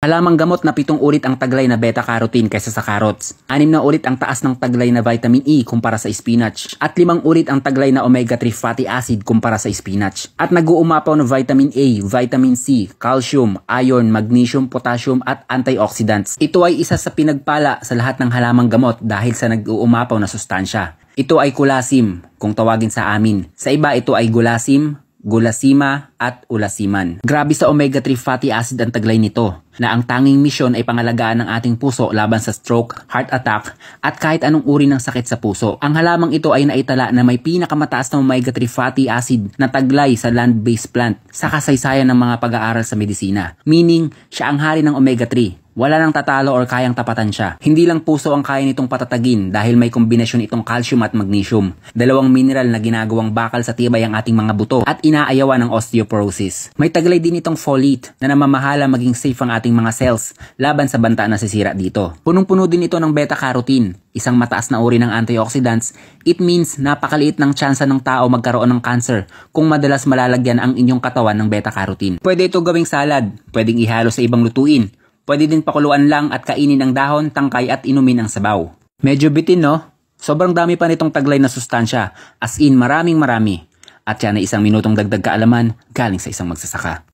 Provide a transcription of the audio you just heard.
Halamang gamot na 7 ulit ang taglay na beta-carotene kaysa sa carrots. 6 na ulit ang taas ng taglay na vitamin E kumpara sa spinach. At 5 ulit ang taglay na omega-3 fatty acid kumpara sa spinach. At nag-uumapaw na vitamin A, vitamin C, calcium, iron, magnesium, potassium at antioxidants. Ito ay isa sa pinagpala sa lahat ng halamang gamot dahil sa nag-uumapaw na sustansya. Ito ay kulasim kung tawagin sa amin. Sa iba ito ay gulasim, gulasima at ulasiman. Grabe sa omega-3 fatty acid ang taglay nito na ang tanging misyon ay pangalagaan ng ating puso laban sa stroke, heart attack at kahit anong uri ng sakit sa puso. Ang halamang ito ay naitala na may pinakamataas na omega-3 fatty acid na taglay sa land-based plant sa kasaysayan ng mga pag-aaral sa medisina. Meaning, siya ang hari ng omega-3. Wala nang tatalo or kayang tapatan siya. Hindi lang puso ang kaya nitong patatagin dahil may kombinasyon itong calcium at magnesium. Dalawang mineral na ginagawang bakal sa tibay ang ating mga buto at inaayawan ng osteoporosis. May taglay din itong folate na namamahala maging safe ang ating mga cells laban sa banta na sisira dito. Punong-puno din ito ng beta-carotene, isang mataas na uri ng antioxidants. It means napakaliit ng tsansa ng tao magkaroon ng cancer kung madalas malalagyan ang inyong katawan ng beta-carotene. Pwede ito gawing salad, pwedeng ihalo sa ibang lutuin. Pwede din pakuluan lang at kainin ang dahon, tangkay at inumin ang sabaw. Medyo bitin no? Sobrang dami pa nitong taglay na sustansya. As in maraming marami. At yan ay 1 minutong dagdag kaalaman galing sa isang magsasaka.